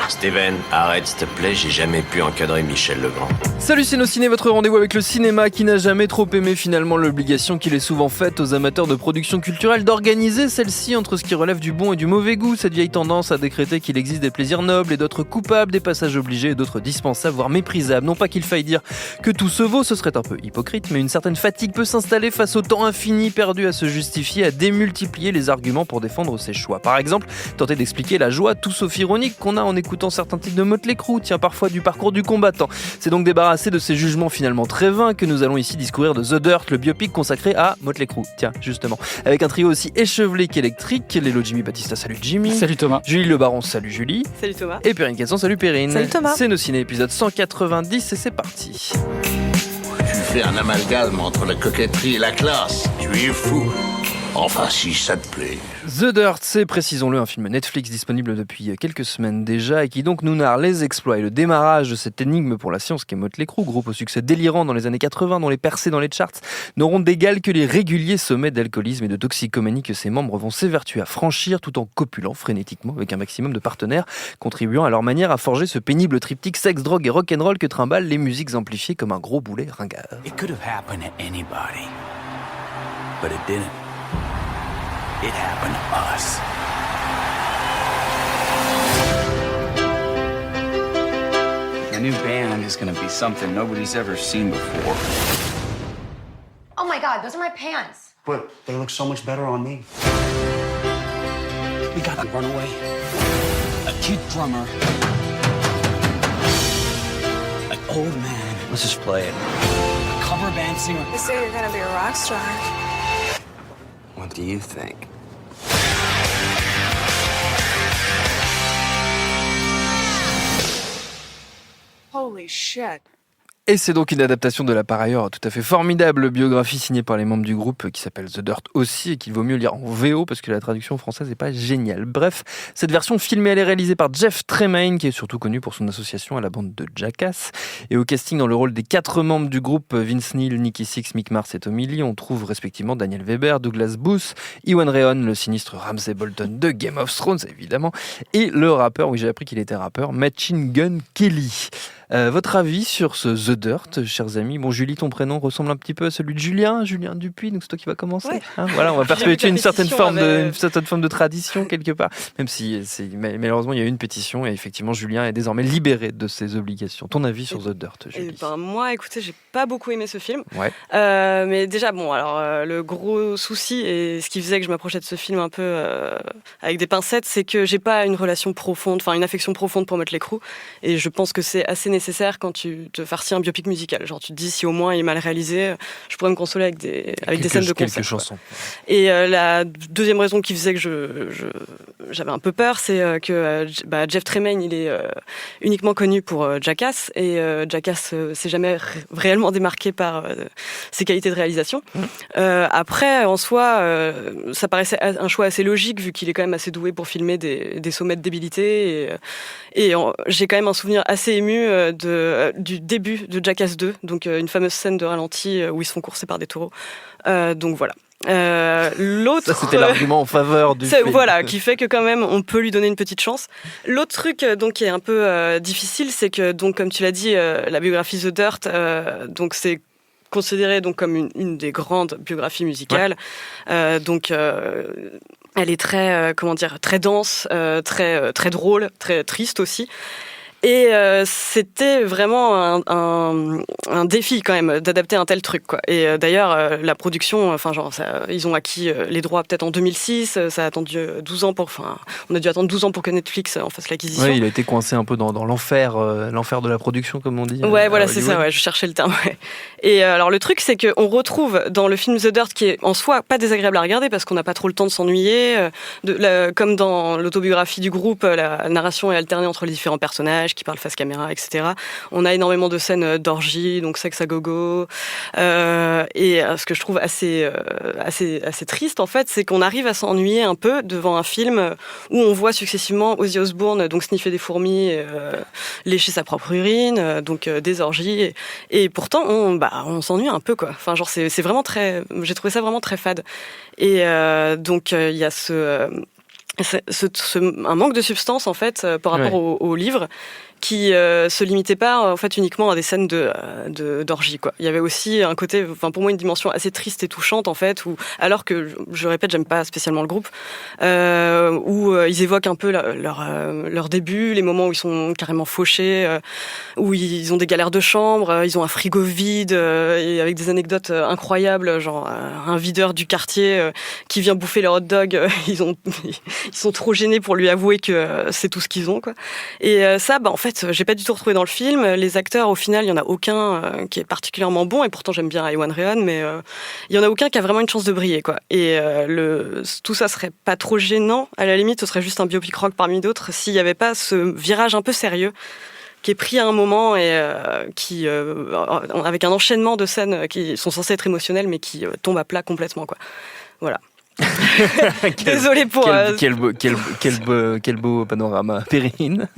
Steven, arrête s'il te plaît, j'ai jamais pu encadrer Michel Legrand. Salut Ciné, votre rendez-vous avec le cinéma qui n'a jamais trop aimé finalement l'obligation qu'il est souvent faite aux amateurs de production culturelle d'organiser celle-ci entre ce qui relève du bon et du mauvais goût, cette vieille tendance à décréter qu'il existe des plaisirs nobles et d'autres coupables, des passages obligés et d'autres dispensables, voire méprisables. Non pas qu'il faille dire que tout se vaut, ce serait un peu hypocrite, mais une certaine fatigue peut s'installer face au temps infini perdu à se justifier, à démultiplier les arguments pour défendre ses choix. Par exemple, tenter d'expliquer la joie tout sauf ironique qu'on a en écoutant certains titres de Motley Crue, tiens parfois du parcours du combattant. C'est donc débarrassé de ces jugements finalement très vains que nous allons ici discourir de The Dirt, le biopic consacré à Motley Crue. Tiens, justement. Avec un trio aussi échevelé qu'électrique, Lélo Jimmy Batista, salut Jimmy. Salut Thomas. Julie Le Baron, salut Julie. Salut Thomas. Et Perrine Casson, salut Perrine. Salut Thomas. C'est nos ciné épisode 190 et c'est parti. Tu fais un amalgame entre la coquetterie et la classe. Tu es fou. Enfin, si ça te plaît. The Dirt, c'est, précisons-le, un film Netflix disponible depuis quelques semaines déjà et qui donc nous narre les exploits et le démarrage de cette énigme pour la science qu'est Motley Crue, groupe au succès délirant dans les années 80, dont les percées dans les charts n'auront d'égal que les réguliers sommets d'alcoolisme et de toxicomanie que ses membres vont s'évertuer à franchir tout en copulant frénétiquement avec un maximum de partenaires, contribuant à leur manière à forger ce pénible triptyque sexe, drogue et rock'n'roll que trimballent les musiques amplifiées comme un gros boulet ringard. It could have happened to anybody, but it didn't. It happened to us. The new band is gonna be something nobody's ever seen before. Oh my God, those are my pants. But they look so much better on me. We got a runaway, a kid drummer, an old man. Let's just play it. A cover band singer. They say you're gonna be a rock star. What do you think? Holy shit. Et c'est donc une adaptation de la par ailleurs tout à fait formidable biographie signée par les membres du groupe qui s'appelle The Dirt aussi et qu'il vaut mieux lire en VO parce que la traduction française n'est pas géniale. Bref, cette version filmée elle est réalisée par Jeff Tremaine qui est surtout connu pour son association à la bande de Jackass. Et au casting dans le rôle des 4 membres du groupe, Vince Neil, Nicky Sixx, Mick Mars et Tommy Lee, on trouve respectivement Daniel Weber, Douglas Booth, Ewan Rheon, le sinistre Ramsay Bolton de Game of Thrones évidemment, et le rappeur, oui j'ai appris qu'il était rappeur, Machine Gun Kelly. Votre avis sur ce The Dirt, chers amis? Bon, Julie, ton prénom ressemble un petit peu à celui de Julien Dupuis, donc c'est toi qui va commencer. Ouais. Hein, voilà, on va perpétuer une certaine forme avait... de tradition quelque part. Même si malheureusement il y a eu une pétition et effectivement Julien est désormais libéré de ses obligations. Ton avis sur The Dirt, Julie? Moi, écoutez, j'ai pas beaucoup aimé ce film. Ouais. Mais déjà, bon, alors le gros souci et ce qui faisait que je m'approchais de ce film un peu avec des pincettes, c'est que j'ai pas une relation profonde, enfin une affection profonde pour Motley Crue, et je pense que c'est assez nécessaire quand tu te farcis un biopic musical. Genre, tu te dis si au moins il est mal réalisé, je pourrais me consoler avec des scènes de concert. Quelques chansons. Et la deuxième raison qui faisait que j'avais un peu peur, c'est que Jeff Tremaine, il est uniquement connu pour Jackass, et Jackass s'est jamais réellement démarqué par ses qualités de réalisation. Après, en soi, ça paraissait un choix assez logique vu qu'il est quand même assez doué pour filmer des sommets de débilité, et j'ai quand même un souvenir assez ému du début de Jackass 2, donc une fameuse scène de ralenti où ils se font courser par des taureaux. Donc voilà. L'autre, ça c'était l'argument en faveur du film. Voilà, qui fait que quand même on peut lui donner une petite chance. L'autre truc donc qui est un peu difficile, c'est que donc comme tu l'as dit, la biographie The Dirt, donc c'est considéré donc comme une des grandes biographies musicales. Ouais. Donc elle est très très dense, très drôle, très triste aussi. Et c'était vraiment un défi quand même d'adapter un tel truc, quoi. Et d'ailleurs la production, ils ont acquis les droits peut-être en 2006, ça a attendu 12 ans on a dû attendre 12 ans pour que Netflix en fasse l'acquisition. Oui, il a été coincé un peu dans l'enfer de la production comme on dit. Ouais, voilà, c'est ça, ouais, je cherchais le terme. Ouais. Et alors le truc c'est qu'on retrouve dans le film The Dirt, qui est en soi pas désagréable à regarder parce qu'on n'a pas trop le temps de s'ennuyer, comme dans l'autobiographie du groupe, la narration est alternée entre les différents personnages qui parlent face caméra, etc. On a énormément de scènes d'orgie, donc sexe à gogo. Et ce que je trouve assez triste, en fait, c'est qu'on arrive à s'ennuyer un peu devant un film où on voit successivement Ozzy Osbourne donc sniffer des fourmis, lécher sa propre urine, donc des orgies. Et pourtant, on s'ennuie un peu, quoi. Enfin, genre, c'est vraiment j'ai trouvé ça vraiment très fade. Et donc, il y a C'est un manque de substance en fait par rapport au livre qui se limitait pas en fait uniquement à des scènes d'orgie quoi. Il y avait aussi un côté, enfin pour moi une dimension assez triste et touchante en fait, où alors que je répète j'aime pas spécialement le groupe, où ils évoquent un peu leur début, les moments où ils sont carrément fauchés, où ils ont des galères de chambre, ils ont un frigo vide et avec des anecdotes incroyables, genre un videur du quartier qui vient bouffer leur hot dog, ils sont trop gênés pour lui avouer que c'est tout ce qu'ils ont quoi. Et ça en fait j'ai pas du tout retrouvé dans le film. Les acteurs, au final, il y en a aucun qui est particulièrement bon, et pourtant j'aime bien Iwan Rheon, mais il y en a aucun qui a vraiment une chance de briller, quoi. Et tout ça serait pas trop gênant. À la limite, ce serait juste un biopic rock parmi d'autres s'il y avait pas ce virage un peu sérieux qui est pris à un moment et qui avec un enchaînement de scènes qui sont censées être émotionnelles, mais qui tombent à plat complètement, quoi. Voilà. Désolée pour... Quel beau panorama. Perrine.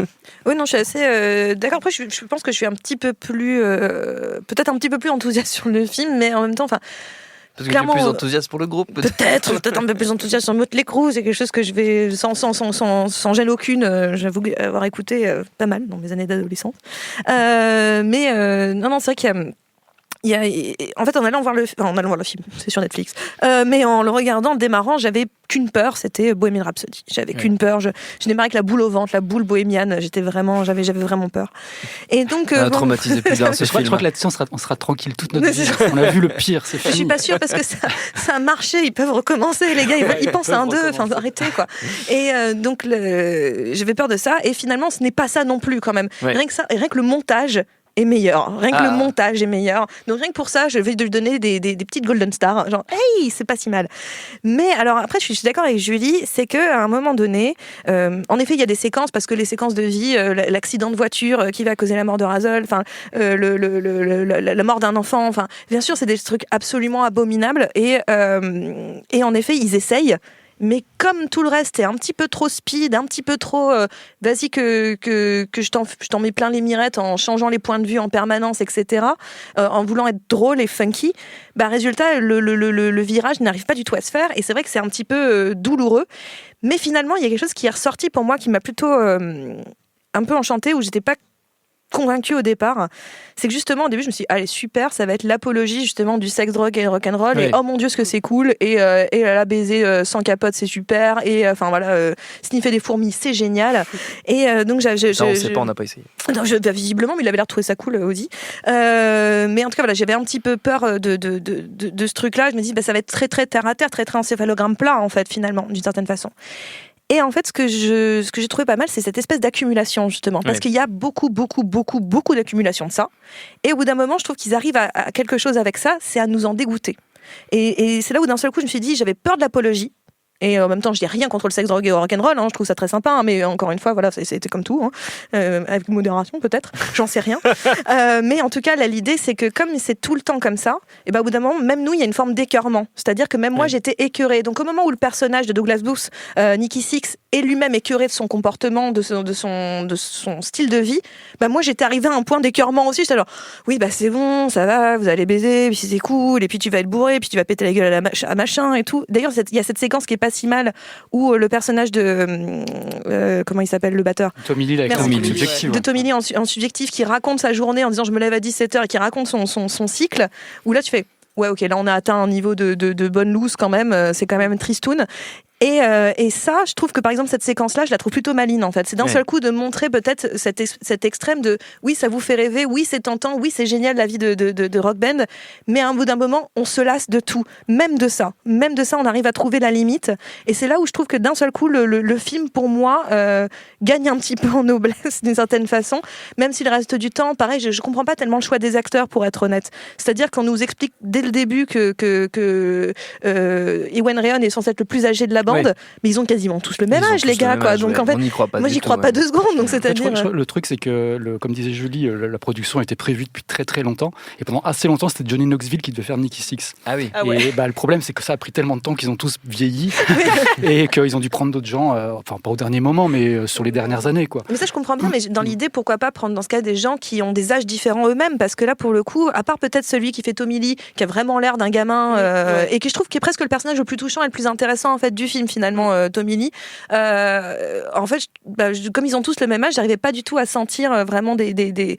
Oui, non, je suis assez d'accord. Après, je pense que je suis un petit peu plus... peut-être un petit peu plus enthousiaste sur le film, mais en même temps... Parce que clairement, tu es plus enthousiaste pour le groupe peut-être un peu plus enthousiaste sur Motley Crue. C'est quelque chose que je vais, sans gêne aucune, j'avoue avoir écouté pas mal dans mes années d'adolescence. Non, c'est vrai qu'il y a... en fait, en allant voir le film, c'est sur Netflix, mais en le regardant, en démarrant, j'avais qu'une peur, c'était Bohemian Rhapsody. J'avais qu'une peur, je démarrais avec la boule au ventre, la boule bohémienne, j'avais vraiment peur. Et donc, traumatisé plus d'un ce film. Je crois que là-dessus, on sera tranquille toute notre vie. On a vu le pire, c'est fini. Je suis pas sûre parce que ça a marché, ils peuvent recommencer, les gars, ils pensent à un 2, arrêtez quoi. Et donc, j'avais peur de ça, et finalement, ce n'est pas ça non plus quand même. Ouais. Rien que le montage est meilleur. Rien que le montage est meilleur. Donc rien que pour ça, je vais lui donner des petites golden stars. Genre, hey, c'est pas si mal. Mais alors après, je suis d'accord avec Julie, c'est qu'à un moment donné, en effet, il y a des séquences, parce que les séquences de vie, l'accident de voiture qui va causer la mort de Razel, enfin, la mort d'un enfant, enfin, bien sûr, c'est des trucs absolument abominables. Et en effet, ils essayent. Mais comme tout le reste est un petit peu trop speed, un petit peu trop vas-y que je t'en mets plein les mirettes en changeant les points de vue en permanence, etc., en voulant être drôle et funky, résultat, le virage n'arrive pas du tout à se faire. Et c'est vrai que c'est un petit peu douloureux. Mais finalement, il y a quelque chose qui est ressorti pour moi qui m'a plutôt un peu enchantée, où j'étais pas convaincue au départ. C'est que justement au début je me suis dit allez super, ça va être l'apologie justement du sexe, drogue et rock'n'roll, et oh mon dieu ce que c'est cool, et la baiser sans capote c'est super, et enfin voilà, sniffer des fourmis c'est génial. Et donc on sait pas, on n'a pas essayé. Non, visiblement mais il avait l'air de trouver ça cool Ozzy, mais en tout cas voilà, j'avais un petit peu peur de ce truc là. Je me dis ça va être très très terre à terre, très très encéphalogramme plat en fait finalement d'une certaine façon. Et en fait, ce que j'ai trouvé pas mal, c'est cette espèce d'accumulation, justement. Parce qu'il y a beaucoup d'accumulation de ça. Et au bout d'un moment, je trouve qu'ils arrivent à quelque chose avec ça, c'est à nous en dégoûter. Et c'est là où d'un seul coup, je me suis dit, j'avais peur de l'apologie. Et en même temps, je dis rien contre le sexe, drogue et rock'n'roll, je trouve ça très sympa, mais encore une fois, voilà, c'était comme tout, avec modération peut-être, j'en sais rien. Mais en tout cas, là, l'idée, c'est que comme c'est tout le temps comme ça, et au bout d'un moment, même nous, il y a une forme d'écœurement. C'est-à-dire que même moi, j'étais écœurée. Donc au moment où le personnage de Douglas Booth, Nicky Sixx, est lui-même écœuré de son comportement, de son style de vie, moi, j'étais arrivée à un point d'écœurement aussi. J'étais alors, oui, c'est bon, ça va, vous allez baiser, puis c'est cool, et puis tu vas être bourré, puis tu vas péter la gueule à machin et tout. D'ailleurs, il y a cette séquence qui est pas si mal, où le personnage de comment il s'appelle, le batteur, Tommy Lee, de Tommy Lee en subjectif, qui raconte sa journée en disant je me lève à 17h, et qui raconte son cycle, où là tu fais ouais ok, là on a atteint un niveau de bonne loose quand même, c'est quand même tristoun. Et ça, je trouve que par exemple cette séquence-là, je la trouve plutôt maligne en fait. C'est d'un seul coup de montrer peut-être cet extrême de oui, ça vous fait rêver, oui, c'est tentant, oui, c'est génial la vie de rock band, mais à un bout d'un moment, on se lasse de tout, même de ça, on arrive à trouver la limite. Et c'est là où je trouve que d'un seul coup, le film pour moi gagne un petit peu en noblesse d'une certaine façon, même si le reste du temps, pareil, je comprends pas tellement le choix des acteurs pour être honnête. C'est-à-dire qu'on nous explique dès le début que Iwan Rheon est censé être le plus âgé de la bande. Mais ils ont quasiment tous le même âge, les gars, quoi. Donc en fait, moi j'y crois pas 2 secondes. Donc c'est-à-dire, le truc c'est que, comme disait Julie, la production était prévue depuis très très longtemps, et pendant assez longtemps c'était Johnny Knoxville qui devait faire Nicky Sixx. Ah oui. Et le problème c'est que ça a pris tellement de temps qu'ils ont tous vieilli et qu'ils ont dû prendre d'autres gens, enfin pas au dernier moment, mais sur les dernières années, quoi. Mais ça je comprends bien, mais dans l'idée, pourquoi pas prendre dans ce cas des gens qui ont des âges différents eux-mêmes, parce que là pour le coup, à part peut-être celui qui fait Tommy Lee, qui a vraiment l'air d'un gamin, et que je trouve qui est presque le personnage le plus touchant et le plus intéressant en fait du film. film finalement, Tommy Lee. En fait, comme ils ont tous le même âge, j'arrivais pas du tout à sentir vraiment les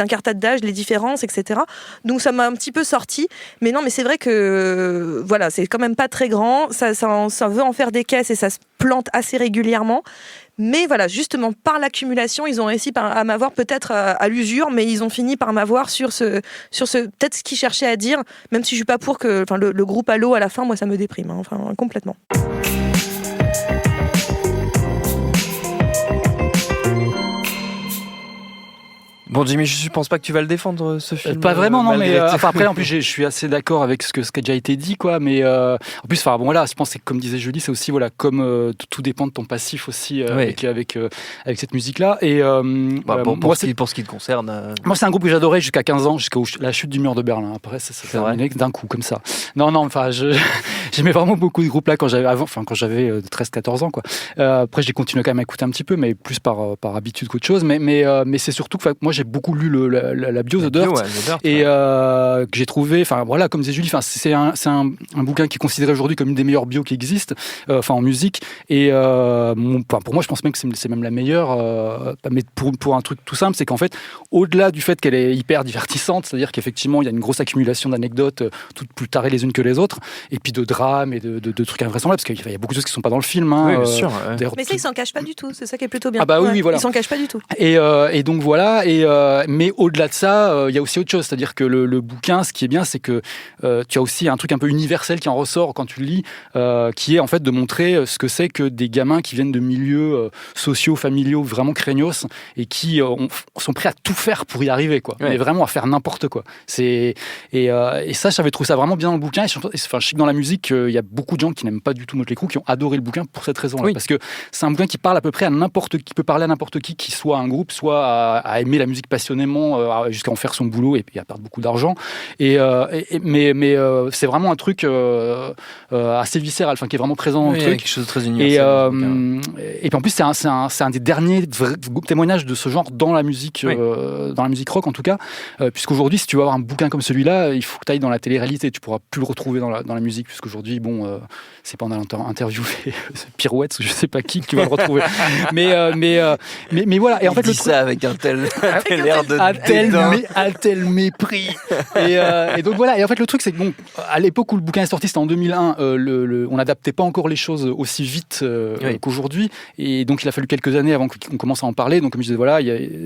incartades d'âge, les différences, etc. Donc ça m'a un petit peu sorti. Mais non, mais c'est vrai que voilà, c'est quand même pas très grand. Ça veut en faire des caisses et ça se plante assez régulièrement. Mais voilà, justement, par l'accumulation, ils ont réussi à m'avoir peut-être à l'usure, mais ils ont fini par m'avoir sur ce peut-être ce qu'ils cherchaient à dire, même si je suis pas pour que le groupe Halo à la fin, moi ça me déprime, hein, complètement. Bon, Jimmy, je pense pas que tu vas le défendre, ce film. Pas vraiment, non, mais après, en plus, je suis assez d'accord avec ce qui a déjà été dit, quoi. Mais en plus, voilà, je pense que comme disait Julie, c'est aussi comme tout dépend de ton passif aussi avec cette musique-là. Et pour ce qui te concerne, moi, c'est un groupe que j'adorais jusqu'à 15 ans, jusqu'à la chute du mur de Berlin. Après, ça s'est terminé d'un coup, comme ça. Non, enfin, j'aimais vraiment beaucoup de groupes là quand j'avais 13-14 ans, quoi. Après, j'ai continué quand même à écouter un petit peu, mais plus par habitude qu'autre chose. Mais c'est surtout que moi, j'ai beaucoup lu la bio The Dirt, et que j'ai trouvé, comme disait Julie, c'est un bouquin qui est considéré aujourd'hui comme une des meilleures bios qui existent, en musique, et pour moi je pense même que c'est même la meilleure, mais pour un truc tout simple, c'est qu'en fait, au-delà du fait qu'elle est hyper divertissante, c'est-à-dire qu'effectivement il y a une grosse accumulation d'anecdotes, toutes plus tarées les unes que les autres, et puis de drames et de trucs invraisemblables, parce qu'il y a beaucoup de choses qui sont pas dans le film, hein, oui, bien sûr, mais ça ils s'en cachent pas du tout, c'est ça qui est plutôt bien. Ah bah oui, voilà. Ils s'en cachent pas du tout, et donc voilà, mais au-delà de ça, il y a aussi autre chose, c'est-à-dire que le bouquin, ce qui est bien, c'est que tu as aussi un truc un peu universel qui en ressort quand tu le lis, qui est en fait de montrer ce que c'est que des gamins qui viennent de milieux sociaux, familiaux vraiment craignos, et qui sont prêts à tout faire pour y arriver, quoi. Mais vraiment à faire n'importe quoi. Et ça, j'avais trouvé ça vraiment bien dans le bouquin. Je sais que dans la musique, il y a beaucoup de gens qui n'aiment pas du tout Motley Crue, qui ont adoré le bouquin pour cette raison-là, parce que c'est un bouquin qui parle à peu près à n'importe qui, peut parler à n'importe qui soit un groupe, soit à aimer la musique passionnément, jusqu'à en faire son boulot et à perdre beaucoup d'argent. Mais c'est vraiment un truc assez viscéral, qui est vraiment présent dans le truc. Quelque chose de très universel. Et puis en plus, c'est un des derniers témoignages de ce genre dans la musique rock en tout cas, puisqu'aujourd'hui, si tu veux avoir un bouquin comme celui-là, il faut que tu ailles dans la télé-réalité. Tu pourras plus le retrouver dans la musique, puisqu'aujourd'hui, c'est pas en allant interviewer Pirouette ou je sais pas qui que tu vas le retrouver. mais voilà. Et en fait, il dit ça avec un tel air de un tel mépris. Et donc voilà. Et en fait, le truc, c'est que à l'époque où le bouquin est sorti, c'était en 2001. On n'adaptait pas encore les choses aussi vite qu'aujourd'hui. Et donc, il a fallu quelques années avant qu'on commence à en parler. Donc, comme je disais, voilà,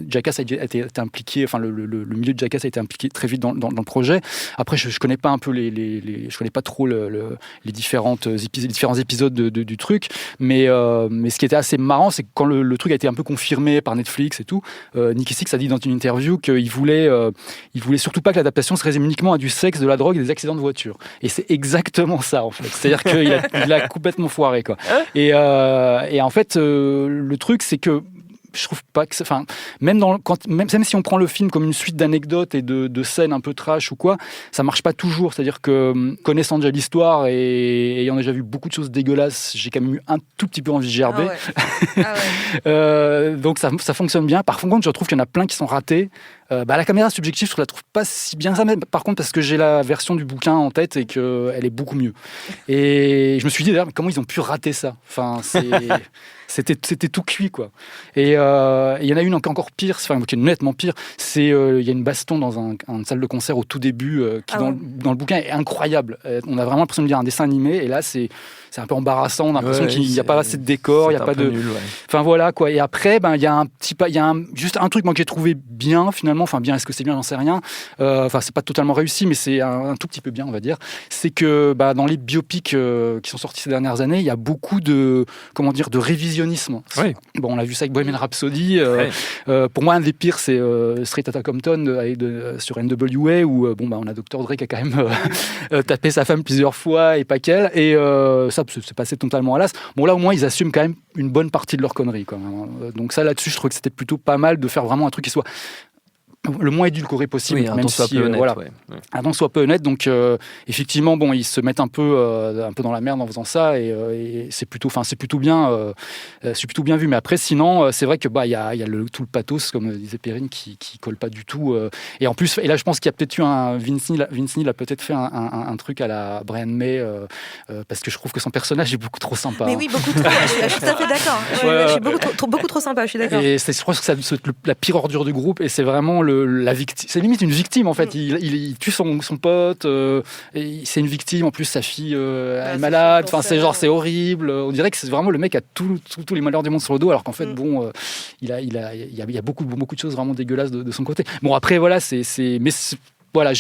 Jackass a été impliqué. Le milieu de Jackass a été impliqué très vite dans le projet. Après, je connais pas un peu je connais pas trop les différents épisodes du truc. Mais ce qui était assez marrant, c'est que quand le truc a été un peu confirmé par Netflix et tout, Nicky Six a dit dans une interview qu'il voulait surtout pas que l'adaptation se résume uniquement à du sexe, de la drogue et des accidents de voiture. Et c'est exactement ça, en fait. C'est-à-dire qu'il a complètement foiré, quoi. Et en fait, le truc, c'est que je trouve pas que même si on prend le film comme une suite d'anecdotes et de scènes un peu trash ou quoi, ça marche pas toujours. C'est-à-dire que connaissant déjà l'histoire et ayant déjà vu beaucoup de choses dégueulasses, j'ai quand même eu un tout petit peu envie de gerber. Donc ça fonctionne bien. Par contre, je trouve qu'il y en a plein qui sont ratés. La caméra subjective, je la trouve pas si bien ça, mais par contre parce que j'ai la version du bouquin en tête et qu'elle est beaucoup mieux. Et je me suis dit d'ailleurs, comment ils ont pu rater ça ? C'était tout cuit, quoi. Et il y en a une encore pire, qui est nettement pire. Il y a une baston dans une salle de concert au tout début qui dans le bouquin est incroyable. On a vraiment l'impression de lire un dessin animé, et là c'est un peu embarrassant. On a l'impression qu'il n'y a pas assez de décor, il y a pas de nul, enfin voilà, quoi. Et après il y a juste un truc moi que j'ai trouvé bien finalement, bien, est-ce que c'est bien, j'en sais rien. C'est pas totalement réussi, mais c'est un tout petit peu bien, on va dire. C'est que dans les biopics qui sont sortis ces dernières années, il y a beaucoup de révisionnisme. Oui. Bon, on l'a vu ça avec Bohemian Rhapsody. Pour moi, un des pires, c'est Straight Outta Compton sur NWA, où on a Dr. Dre qui a quand même tapé sa femme plusieurs fois et pas qu'elle. Et ça, c'est passé totalement à l'as. Bon, là, au moins, ils assument quand même une bonne partie de leur connerie, quand même. Donc ça, là-dessus, je trouve que c'était plutôt pas mal de faire vraiment un truc qui soit le moins édulcoré possible, oui, même si honnête, voilà, ouais. un ton soit peu honnête. Donc effectivement, bon, ils se mettent un peu dans la merde en faisant ça, et c'est plutôt bien vu. Mais après, sinon, c'est vrai que il y a tout le pathos, comme disait Perrine, qui colle pas du tout. Et en plus, et là, je pense qu'il y a peut-être eu Vince Neil a peut-être fait un truc à la Brian May, parce que je trouve que son personnage est beaucoup trop sympa. Mais oui, beaucoup trop. Je suis tout à fait d'accord. Je suis beaucoup trop sympa. Je suis d'accord. Et je crois que c'est la pire ordure du groupe, et c'est vraiment la victime. C'est limite une victime en fait. Il tue son pote. Et c'est une victime. En plus, sa fille est malade. Enfin, c'est horrible. On dirait que c'est vraiment le mec a tous les malheurs du monde sur le dos, alors qu'en fait, il y a beaucoup de choses vraiment dégueulasses de son côté. Bon, après, voilà, voilà,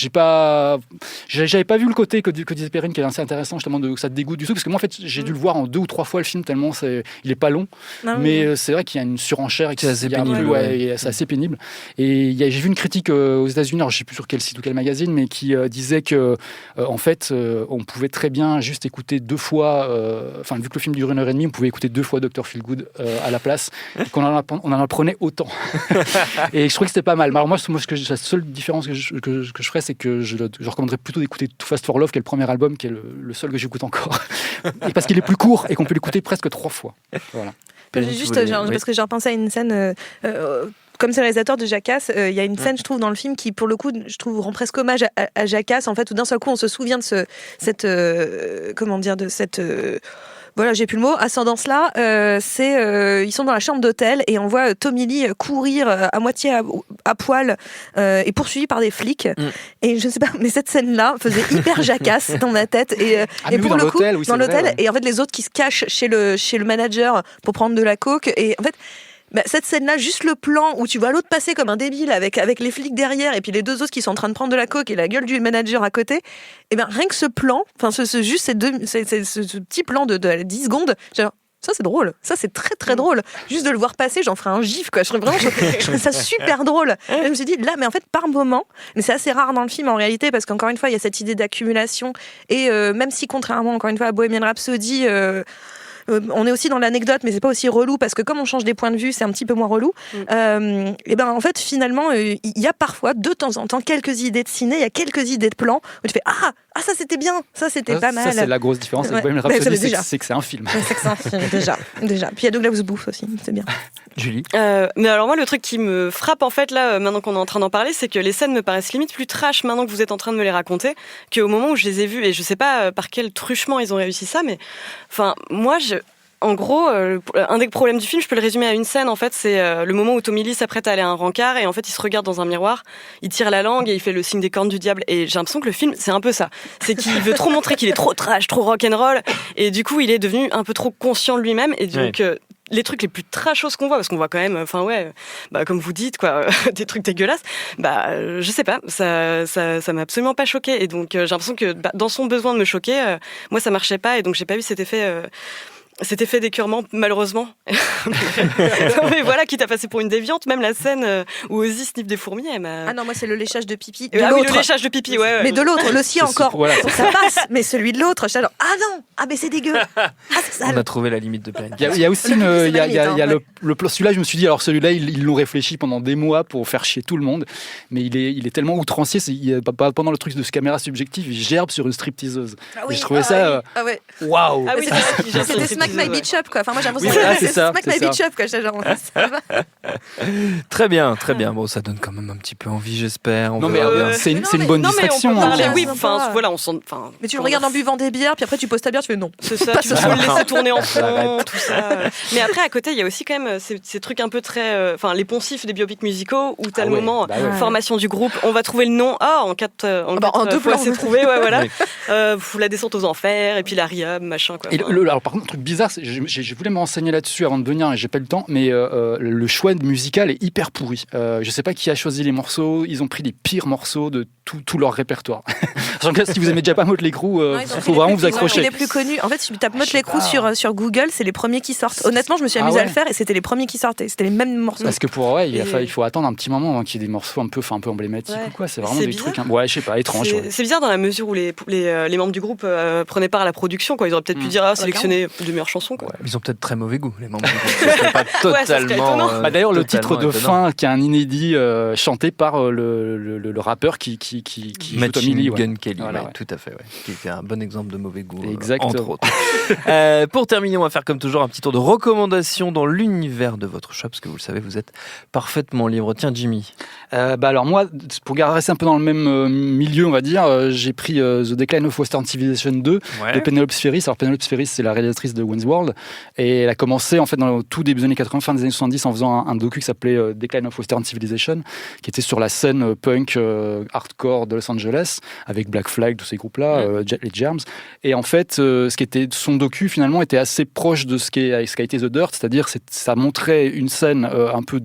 j'avais pas vu le côté que disait Perrine, qui est assez intéressant, justement, de ça te dégoûte du tout, parce que moi en fait j'ai dû le voir en 2 ou 3 fois le film, tellement il est pas long, mais c'est vrai qu'il y a une surenchère, c'est assez pénible, c'est assez pénible. Et j'ai vu une critique aux États-Unis, alors je sais plus sur quel site ou quel magazine, mais qui disait que en fait on pouvait très bien juste écouter 2 fois, vu que le film dure 1h30, on pouvait écouter 2 fois Dr. Feelgood à la place, et qu'on on en apprenait autant. Et je trouvais que c'était pas mal. Alors moi la seule différence que je ferais, c'est que je recommanderais plutôt d'écouter Too Fast for Love, qui est le premier album, qui est le seul que j'écoute encore. Et parce qu'il est plus court et qu'on peut l'écouter presque 3 fois. Voilà. Parce que j'ai repensé à une scène. Comme c'est le réalisateur de Jackass, il y a une scène, je trouve, dans le film qui, pour le coup, je trouve, rend presque hommage à Jackass. En fait, où d'un seul coup, on se souvient de cette voilà, j'ai plus le mot, ascendance-là, ils sont dans la chambre d'hôtel et on voit Tommy Lee courir à moitié à poil et poursuivi par des flics. Et je ne sais pas, mais cette scène-là faisait hyper Jackass dans ma tête. Et pour le coup, dans l'hôtel, et en fait, les autres qui se cachent chez le manager pour prendre de la coke. Et en fait, cette scène-là, juste le plan où tu vois l'autre passer comme un débile avec les flics derrière et puis les 2 autres qui sont en train de prendre de la coke et la gueule du manager à côté, et rien que ce plan, juste ce petit plan de 10 secondes, genre, ça c'est drôle, ça c'est très très drôle. Juste de le voir passer, j'en ferais un gif quoi. Je trouve ça super drôle. Et je me suis dit là, mais en fait par moment, mais c'est assez rare dans le film en réalité, parce qu'encore une fois il y a cette idée d'accumulation et même si contrairement encore une fois à Bohemian Rhapsody, on est aussi dans l'anecdote, mais c'est pas aussi relou, parce que comme on change des points de vue, c'est un petit peu moins relou. Et en fait, finalement, il y a parfois, de temps en temps, quelques idées de ciné, il y a quelques idées de plans où tu fais ça c'était bien, ça c'était pas mal. Ça c'est la grosse différence avec Bohemian Rhapsody, c'est que c'est un film. C'est que c'est un film, déjà. Puis il y a Douglas Booth aussi, c'est bien. Julie. Mais alors moi, le truc qui me frappe en fait là, maintenant qu'on est en train d'en parler, c'est que les scènes me paraissent limite plus trash maintenant que vous êtes en train de me les raconter, qu'au moment où je les ai vues. Et je sais pas par quel truchement ils ont réussi ça, mais enfin moi en gros, un des problèmes du film, je peux le résumer à une scène, en fait, c'est le moment où Tommy Lee s'apprête à aller à un rencard et en fait, il se regarde dans un miroir, il tire la langue et il fait le signe des cornes du diable. Et j'ai l'impression que le film, c'est un peu ça. C'est qu'il veut trop montrer qu'il est trop trash, trop rock'n'roll, et du coup, il est devenu un peu trop conscient de lui-même, et donc... les trucs les plus trashos qu'on voit, parce qu'on voit quand même, comme vous dites, quoi, des trucs dégueulasses, je sais pas, ça m'a absolument pas choqué. Et donc, j'ai l'impression que dans son besoin de me choquer, moi, ça marchait pas, et donc j'ai pas eu cet effet d'écœurement, malheureusement. Mais voilà, quitte à passer pour une déviante, même la scène où Ozzy sniffe des fourmis, elle m'a... Ah non, moi c'est le léchage de pipi. Oui, le léchage de pipi, ouais. Mais de l'autre, le sien encore. Voilà. Ça passe, mais celui de l'autre, genre, mais c'est dégueu. C'est sale. On a trouvé la limite de Perrine. Il y a aussi le plan. Celui-là, je me suis dit, alors celui-là, ils l'ont réfléchi pendant des mois pour faire chier tout le monde, mais il est tellement outrancier. Pendant le truc de ce caméra subjective, il gerbe sur une stripteaseuse. Et je trouvais ça. Waouh! Ah oui, c'était Smack My Bitch Up, quoi. Enfin, moi, j'ai l'impression que c'est ça. Smack My Bitch Up, quoi. Très bien, très bien. Bon, ça donne quand même un petit peu envie, j'espère. Non, mais c'est une bonne distraction. Oui, enfin, voilà, on sent. Mais tu le regardes en buvant des bières, puis après tu poses ta bière, tu fais non. C'est ça, tu peux le laisser tourner en fond, tout ça. Mais après, à côté, il y a aussi quand même ces trucs un peu très. Enfin, les poncifs des biopics musicaux où t'as le moment formation du groupe, on va trouver le nom. En 2 fois, c'est trouvé, ouais, voilà. La descente aux enfers, et puis la rehab, machin, quoi. Alors, par contre, un truc bizarre, je voulais me renseigner là-dessus avant de venir, et j'ai pas eu le temps, mais le choix musical est hyper pourri. Je sais pas qui a choisi les morceaux, ils ont pris les pires morceaux de tout leur répertoire. Sachant que si vous aimez déjà pas Motley Crue, faut vraiment vous accrocher. Les plus connus. En fait, si tu tapes Motley Crue sur Google, c'est les premiers qui sortent. Honnêtement, je me suis amusée à le faire et c'était les premiers qui sortaient. C'était les mêmes morceaux. Parce que il faut attendre un petit moment avant qu'il y ait des morceaux un peu emblématiques ou quoi. C'est vraiment des trucs. Je sais pas, étranges. C'est bizarre dans la mesure où les membres du groupe prenaient part à la production. Ils auraient peut-être pu dire sélectionner de meilleures chansons. Ils ont peut-être très mauvais goût, les membres du groupe. Ce serait pas totalement. D'ailleurs, le titre de fin, qui est un inédit chanté par le rappeur qui joue Tommy Lee. Gun Kelly, tout à fait. Qui était un bon exemple de mauvais goût. Exactement. Entre autres. Pour terminer, on va faire comme toujours un petit tour de recommandations dans l'univers de votre choix, parce que vous le savez, vous êtes parfaitement libre. Tiens, Jimmy. Alors moi, pour rester un peu dans le même milieu, on va dire, j'ai pris The Decline of Western Civilization 2 de Penelope Spheris. Alors Penelope Spheris, c'est la réalisatrice de Wayne's World, et elle a commencé en fait dans le tout début des années 80, fin des années 70, en faisant un docu qui s'appelait Decline of Western Civilization, qui était sur la scène punk hardcore de Los Angeles, avec Black Flag, tous ces groupes-là, les Germs. Et en fait, ce qui était son docu finalement était assez proche de ce qu'a été The Dirt, c'est-à-dire ça montrait une scène un peu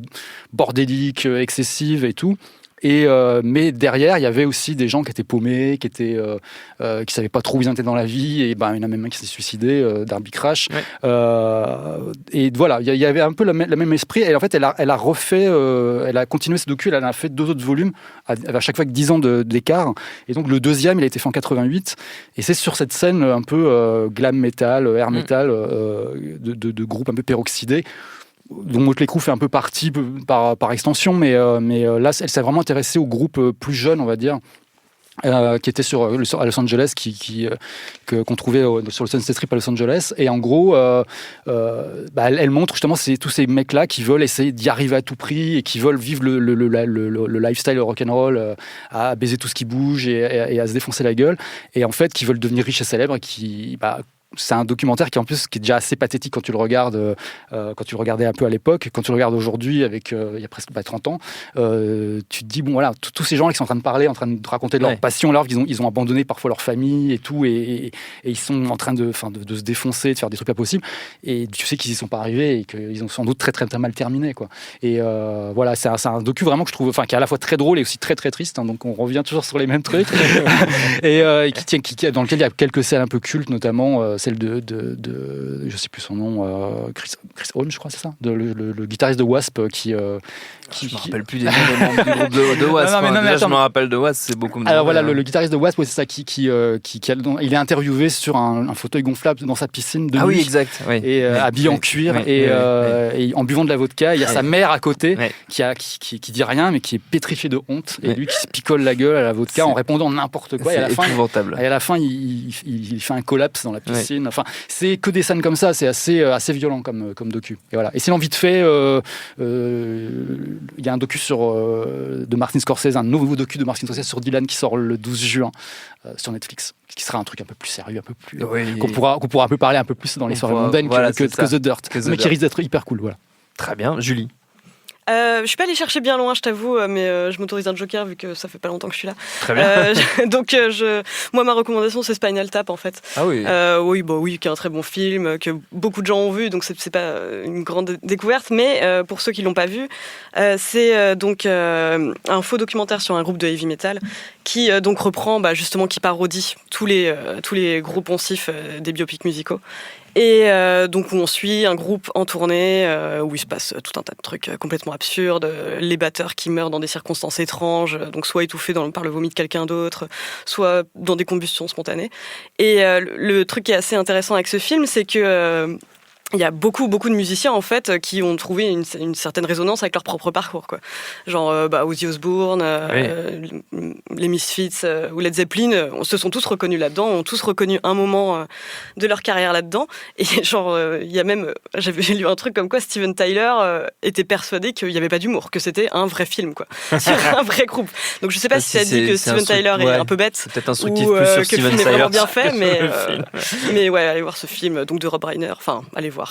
bordélique, excessive et tout. Mais derrière, il y avait aussi des gens qui étaient paumés, qui savaient pas trop où ils étaient dans la vie. Et il y en a même un qui s'est suicidé d'Arby Crash. Et voilà, il y avait un peu le même esprit. Et en fait, elle a refait, elle a continué ce docu. Elle en a fait 2 autres volumes à chaque fois avec 10 ans d'écart. Et donc le deuxième, il a été fait en 88. Et c'est sur cette scène un peu glam metal, air metal, de groupes un peu peroxydés, dont Motley Crue fait un peu partie par extension, mais là, elle s'est vraiment intéressée aux groupes plus jeunes, on va dire, qui étaient à Los Angeles, qu'on trouvait sur le Sunset Strip à Los Angeles. Et en gros, elle montre justement tous ces mecs-là qui veulent essayer d'y arriver à tout prix et qui veulent vivre le lifestyle rock'n'roll, à baiser tout ce qui bouge et à se défoncer la gueule. Et en fait, qui veulent devenir riches et célèbres et c'est un documentaire qui est déjà assez pathétique quand tu le regardes, quand tu le regardais un peu à l'époque. Quand tu le regardes aujourd'hui, il y a presque 30 ans, tu te dis, bon voilà, tous ces gens qui sont en train de parler, en train de raconter de leur passion, alors qu'ils ont abandonné parfois leur famille et tout, et ils sont en train de se défoncer, de faire des trucs pas possibles, et tu sais qu'ils y sont pas arrivés et qu'ils ont sans doute très très, très mal terminé, quoi. Et voilà, c'est un docu vraiment que je trouve, qui est à la fois très drôle et aussi très très triste, hein, donc on revient toujours sur les mêmes trucs, et dans lequel il y a quelques scènes un peu cultes, notamment celle de je sais plus son nom, Chris Holmes, je crois, c'est ça, le guitariste de Wasp je me rappelle plus des noms des membres du groupe de Wasp. Déjà, je me rappelle de Wasp, c'est beaucoup. Alors voilà, le guitariste de Wasp, c'est ça, il est interviewé sur un fauteuil gonflable dans sa piscine de nuit. Oui, exact. Et habillé en cuir et en buvant de la vodka. Il y a sa mère à côté qui dit rien, mais qui est pétrifiée de honte, et lui qui se picole la gueule à la vodka en répondant n'importe quoi. C'est épouvantable. Et à la fin, il fait un collapse dans la piscine. Enfin, c'est que des scènes comme ça, c'est assez violent comme docu. Et voilà. Et sinon, vite fait, il y a un docu de Martin Scorsese, un nouveau docu de Martin Scorsese sur Dylan qui sort le 12 juin sur Netflix, qui sera un truc un peu plus sérieux, un peu plus qu'on pourra un peu parler un peu plus dans les soirées mondaines que The Dirt, mais qui risque d'être hyper cool. Voilà. Très bien, Julie. Je suis pas allée chercher bien loin, je t'avoue, mais je m'autorise un joker vu que ça fait pas longtemps que je suis là. Très bien. Donc, moi, ma recommandation, c'est Spinal Tap, en fait. Ah oui. Oui, qui est un très bon film, que beaucoup de gens ont vu, donc c'est pas une grande découverte, mais pour ceux qui l'ont pas vu, c'est donc un faux documentaire sur un groupe de heavy metal qui donc reprend, justement, qui parodie tous les gros poncifs des biopics musicaux. Et donc où on suit un groupe en tournée où il se passe tout un tas de trucs complètement absurdes, les batteurs qui meurent dans des circonstances étranges, donc soit étouffés par le vomi de quelqu'un d'autre, soit dans des combustions spontanées. Et le truc qui est assez intéressant avec ce film, c'est que il y a beaucoup de musiciens en fait qui ont trouvé une certaine résonance avec leur propre parcours, quoi. Genre Ozzy Osbourne, les Misfits ou Led Zeppelin, se sont tous reconnus là-dedans, ont tous reconnu un moment de leur carrière là-dedans. Et genre il y a même, j'ai lu un truc comme quoi Steven Tyler était persuadé qu'il n'y avait pas d'humour, que c'était un vrai film, quoi, sur un vrai groupe. Donc je sais pas si ça dit que Steven Tyler est un peu bête, c'est peut-être instructif ou plus sur que Steven le film est vraiment bien fait, mais ouais, allez voir ce film donc de Rob Reiner, enfin allez voir.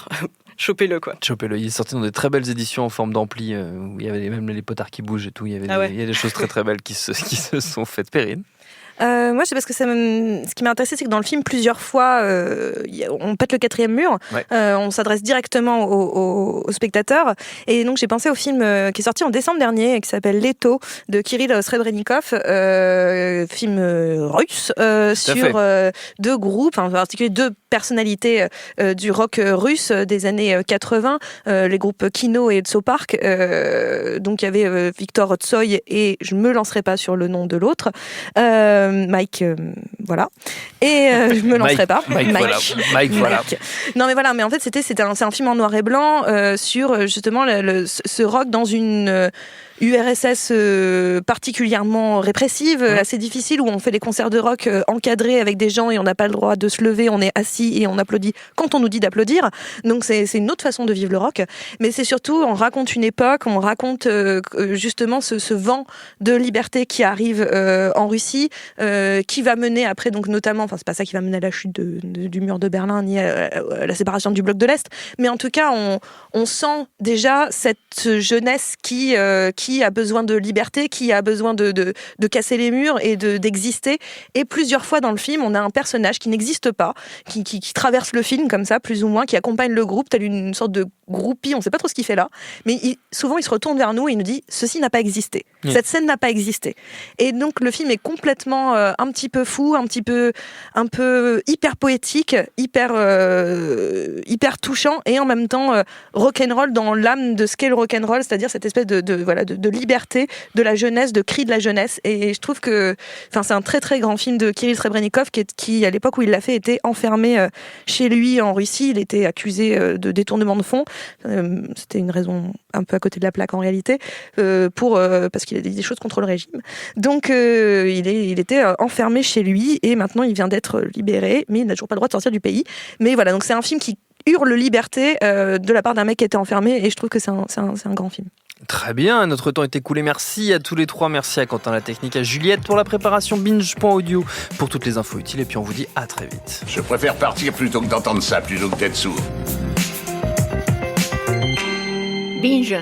Chopez-le, quoi. Chopez-le. Il est sorti dans des très belles éditions en forme d'ampli où il y avait même les potards qui bougent et tout. Il y a des choses très très belles qui se sont faites. Perrine. Moi, c'est parce que ce qui m'a intéressé, c'est que dans le film, plusieurs fois, on pète le 4e mur, on s'adresse directement aux spectateurs. Et donc, j'ai pensé au film qui est sorti en décembre dernier, qui s'appelle Leto, de Kirill Srebrennikov, film russe, sur deux groupes, en particulier deux personnalités du rock russe des années 80, les groupes Kino et Tsopark. Donc, il y avait Victor Tsoy et je me lancerai pas sur le nom de l'autre. Mike, voilà. Et je me lancerai pas. Mike, voilà. Non, mais voilà. Mais en fait, c'est un film en noir et blanc sur justement ce rock dans une URSS particulièrement répressive, assez difficile, où on fait les concerts de rock encadrés avec des gens et on n'a pas le droit de se lever, on est assis et on applaudit quand on nous dit d'applaudir. Donc c'est une autre façon de vivre le rock. Mais c'est surtout, on raconte une époque, on raconte justement ce vent de liberté qui arrive en Russie, qui va mener après, donc notamment, enfin c'est pas ça qui va mener à la chute du mur de Berlin ni à la séparation du bloc de l'Est, mais en tout cas on sent déjà cette jeunesse qui a besoin de liberté, qui a besoin de casser les murs et d'exister. Et plusieurs fois dans le film, on a un personnage qui n'existe pas, qui traverse le film comme ça, plus ou moins, qui accompagne le groupe, tel une sorte de groupie, on ne sait pas trop ce qu'il fait là, mais souvent il se retourne vers nous et il nous dit « ceci n'a pas existé, cette scène n'a pas existé ». Et donc le film est complètement un petit peu fou, un peu hyper poétique, hyper touchant et en même temps rock'n'roll dans l'âme de ce qu'est le rock'n'roll, c'est-à-dire cette espèce de liberté, de la jeunesse, de cri de la jeunesse. Et je trouve que c'est un très très grand film de Kirill Srebrennikov qui à l'époque où il l'a fait, était enfermé chez lui en Russie. Il était accusé de détournement de fonds. C'était une raison un peu à côté de la plaque en réalité, parce qu'il a dit des choses contre le régime. Donc il était enfermé chez lui et maintenant il vient d'être libéré, mais il n'a toujours pas le droit de sortir du pays. Mais voilà, donc c'est un film qui hurle liberté de la part d'un mec qui était enfermé et je trouve que c'est un grand film. Très bien, notre temps est écoulé. Merci à tous les trois. Merci à Quentin La Technique, à Juliette pour la préparation, binge.audio pour toutes les infos utiles. Et puis on vous dit à très vite. Je préfère partir plutôt que d'entendre ça, plutôt que d'être sourd. Binge.